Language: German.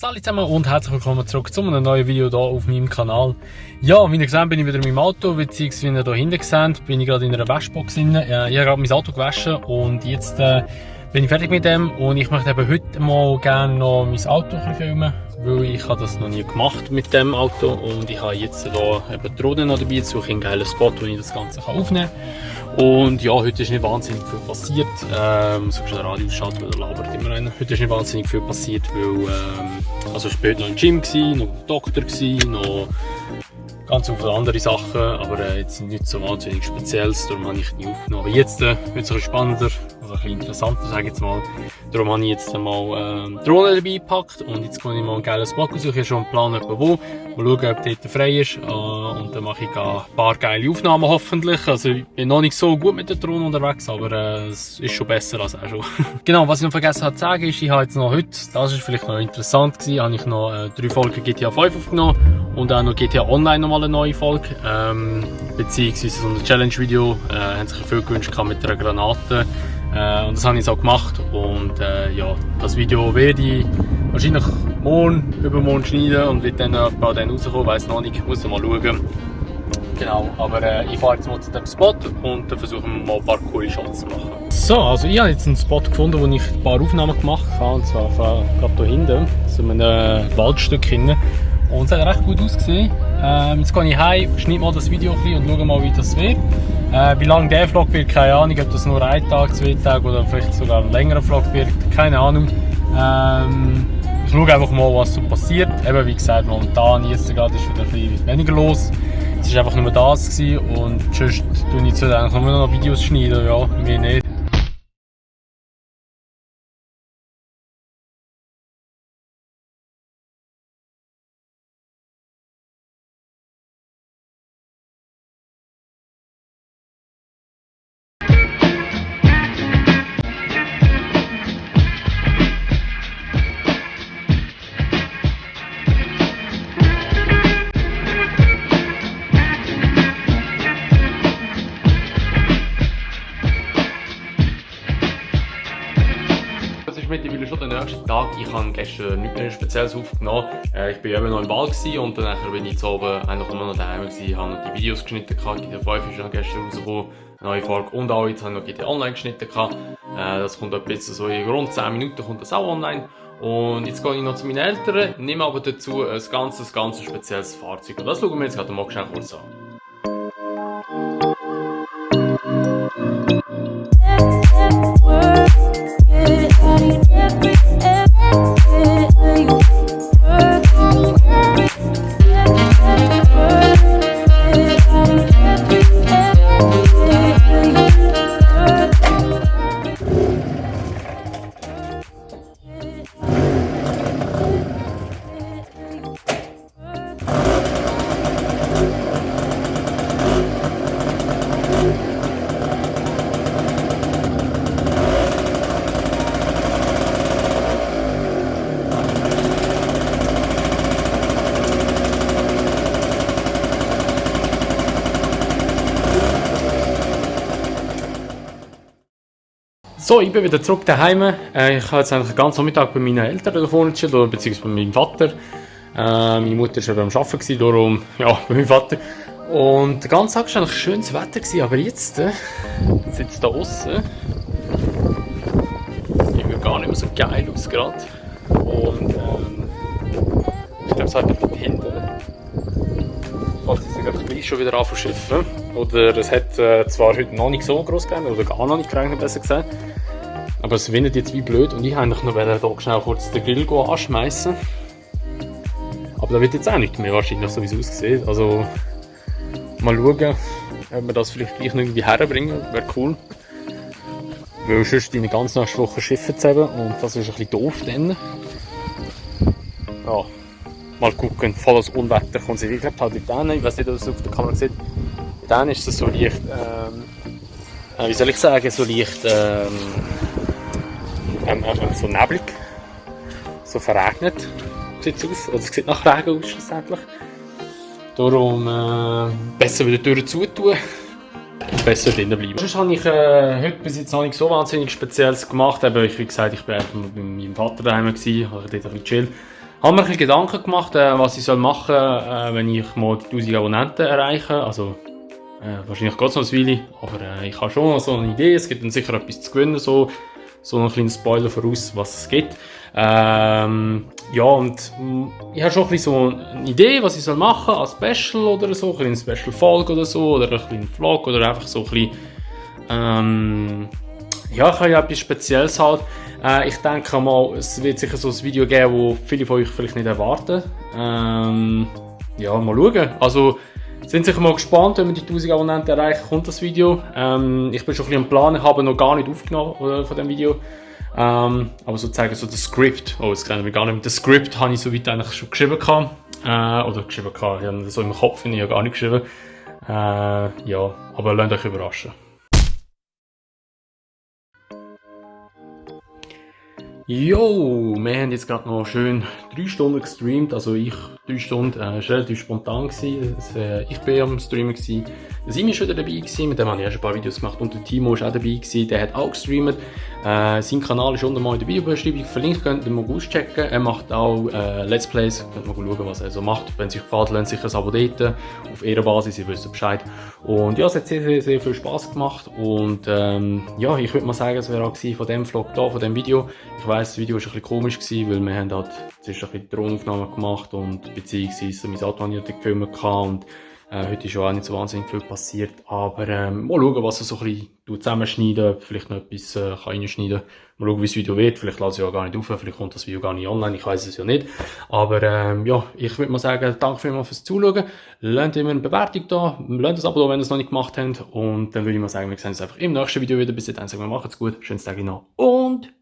Salut zusammen und herzlich willkommen zurück zu einem neuen Video hier auf meinem Kanal. Ja, wie ihr gesehen bin ich wieder in meinem Auto, beziehungsweise wie ihr hier hinten seht, bin ich gerade in einer Waschbox drin. Ich habe gerade mein Auto gewaschen und jetzt bin ich fertig mit dem und ich möchte eben heute mal gerne noch mein Auto ein bisschen filmen, weil ich habe das noch nie gemacht mit dem Auto und ich habe jetzt hier eben die Drohne noch dabei, suche einen geilen Spot, wo ich das Ganze aufnehmen kann. Und ja, heute ist nicht wahnsinnig viel passiert. So schnell Radio ausschalten, weil er labert immer einer. Heute ist nicht wahnsinnig viel passiert, weil also ich war heute noch im Gym, noch Doktor, noch ganz viele andere Sachen, aber jetzt nicht so wahnsinnig Spezielles, darum habe ich nie aufgenommen. Aber jetzt wird es ein bisschen spannender, also ein bisschen interessanter, sage ich jetzt mal. Darum habe ich jetzt mal die Drohne dabei gepackt und jetzt kann ich mal einen geilen Spot suchen. Ich habe schon einen Plan, wo. Mal schauen, ob dort frei ist und dann mache ich ein paar geile Aufnahmen hoffentlich. Also ich bin noch nicht so gut mit der Drohne unterwegs, aber es ist schon besser als auch schon. Genau, was ich noch vergessen habe zu sagen ist, ich habe jetzt noch heute, das ist vielleicht noch interessant gewesen, habe ich noch 3 Folgen GTA 5 aufgenommen und auch noch GTA Online nochmal eine neue Folge, beziehungsweise so ein Challenge-Video, haben sich viel gewünscht mit einer Granate. Und das habe ich jetzt auch gemacht und ja, das Video werde ich wahrscheinlich morgen, übermorgen schneiden und wird dann bei dann rauskommen, weiss noch nicht, muss mal schauen. Genau, aber ich fahre jetzt mal zu dem Spot und dann versuchen wir mal ein paar coole Shots zu machen. So, also ich habe jetzt einen Spot gefunden, wo ich ein paar Aufnahmen gemacht habe, und zwar gerade hier hinten, so in einem Waldstück hinten. Und es hat recht gut ausgesehen. Jetzt gehe ich heim, schneide mal das Video ein bisschen und schaue mal, wie das wird. Wie lange der Vlog wird, keine Ahnung, ob das nur 1 Tag, 2 Tage oder vielleicht sogar ein längerer Vlog wird, keine Ahnung. Ich schaue einfach mal, was so passiert. Eben, wie gesagt, momentan, jetzt gerade ist wieder ein bisschen weniger los. Es war einfach nur das gewesen und sonst tue ich jetzt eigentlich nur noch Videos schneiden, ja, mehr nicht. Mittlerweile schon der nächste Tag. Ich habe gestern nichts mehr Spezielles aufgenommen. Ich war eben noch im Wald und dann bin ich jetzt oben eigentlich nur noch daheim gewesen. Ich habe noch die Videos geschnitten. GTA 5 ist gestern rausgekommen, eine neue Folge und auch jetzt habe ich noch GTA Online geschnitten. Das kommt etwa jetzt so in rund 10 Minuten kommt das auch online. Und jetzt gehe ich noch zu meinen Eltern, nehme aber dazu ein ganz spezielles Fahrzeug. Und das schauen wir jetzt gerade mal schnell kurz an. So, ich bin wieder zurück daheim. Ich habe jetzt eigentlich den ganzen Mittag bei meinen Eltern da vorne gechillt, oder beziehungsweise bei meinem Vater. Meine Mutter war schon am Arbeiten, darum ja, bei meinem Vater. Und den ganzen Tag war eigentlich schönes Wetter, aber jetzt sitzt da außen. Sieht mir gar nicht mehr so geil aus gerade. Und ich glaube, es hat dort hinten. Fällt es gerade gleich schon wieder an zu schiffen. Oder es hat zwar heute noch nicht so groß geregnet, oder gar noch nicht geregnet, besser gesagt. Aber es windet jetzt wie blöd und ich wollte eigentlich noch hier schnell kurz den Grill anschmeißen. Aber da wird jetzt auch nicht mehr wahrscheinlich, so wie es aussieht. Also mal schauen, ob wir das vielleicht gleich noch irgendwie herbringen, wäre cool. Weil sonst in der ganzen nächsten Woche schiffen zu haben und das ist ein bisschen doof dann. Ja, mal gucken, volles Unwetter kommt. Ich glaube halt mit denen, ich weiß nicht, ob es auf der Kamera sieht, mit denen ist es so leicht, wie soll ich sagen, so leicht so neblig, so verregnet sieht es aus, oder es sieht nach Regen aus schlussendlich. Darum besser wieder die Tür zutun und besser drinnen bleiben. Sonst habe ich heute bis jetzt noch nicht so wahnsinnig Spezielles gemacht. Eben, wie gesagt, ich war bei meinem Vater daheim, habe dort ein bisschen gechillt. habe mir ein bisschen Gedanken gemacht, was ich machen soll, wenn ich mal die 1000 Abonnenten erreiche. Also, wahrscheinlich geht es noch ein Weile, aber ich habe schon so eine Idee. Es gibt dann sicher etwas zu gewinnen, so einen kleinen Spoiler voraus, was es gibt. Ja, und ich habe schon ein bisschen so eine Idee, was ich machen soll als Special oder so, eine Special-Folge oder so, oder einen kleinen Vlog oder einfach so ein bisschen, ja, ich habe ja etwas Spezielles halt. Ich denke mal, es wird sicher so ein Video geben, das viele von euch vielleicht nicht erwarten. Ja, mal schauen. Also, sind sicher mal gespannt, wenn wir die 1000 Abonnenten erreichen, kommt das Video. Ich bin schon ein bisschen am Plan, ich habe noch gar nicht aufgenommen von dem Video. Aber sozusagen so das Skript, oh, das kennen wir gar nicht. Das Skript habe ich soweit eigentlich schon geschrieben gehabt. Oder geschrieben gehabt, ich habe das so im Kopf, ich habe gar nicht geschrieben. Ja, aber lasst euch überraschen. Jo, wir haben jetzt gerade noch schön 3 Stunden gestreamt, also ich 3 Stunden, es war relativ spontan gewesen. Ich bin am Streamen gewesen. Der Simi war schon dabei gewesen, mit dem habe ich erst ein paar Videos gemacht und der Timo war auch dabei gewesen, der hat auch gestreamt. Sein Kanal ist unten mal in der Videobeschreibung verlinkt, könnt ihr mal auschecken. Er macht auch Let's Plays, könnt ihr mal schauen, was er so macht. Wenn es euch gefällt, lasst sicher ein Abo dort, auf Ehrenbasis, ihr wisst Bescheid. Und ja, es hat sehr viel Spaß gemacht und ja, ich würde mal sagen, es wäre auch von dem Vlog da, von dem Video. Ich weiss, das Video war ein bisschen komisch, weil wir haben halt zuerst ein bisschen Drohnenaufnahmen gemacht und beziehungsweise mein Auto habe ich gefilmt und heute ist schon auch nicht so wahnsinnig viel passiert, aber mal schauen, was er so ein bisschen zusammenschneiden, vielleicht noch etwas kann reinschneiden. Mal schauen, wie das Video wird, vielleicht lasse ich ja gar nicht auf, vielleicht kommt das Video gar nicht online, ich weiß es ja nicht. Aber ja, ich würde mal sagen, danke vielmals fürs Zuschauen, lasst immer eine Bewertung da, lasst ein Abo da, wenn ihr es noch nicht gemacht habt und dann würde ich mal sagen, wir sehen uns einfach im nächsten Video wieder. Bis dahin sagen wir, macht's gut, schönes Tag noch und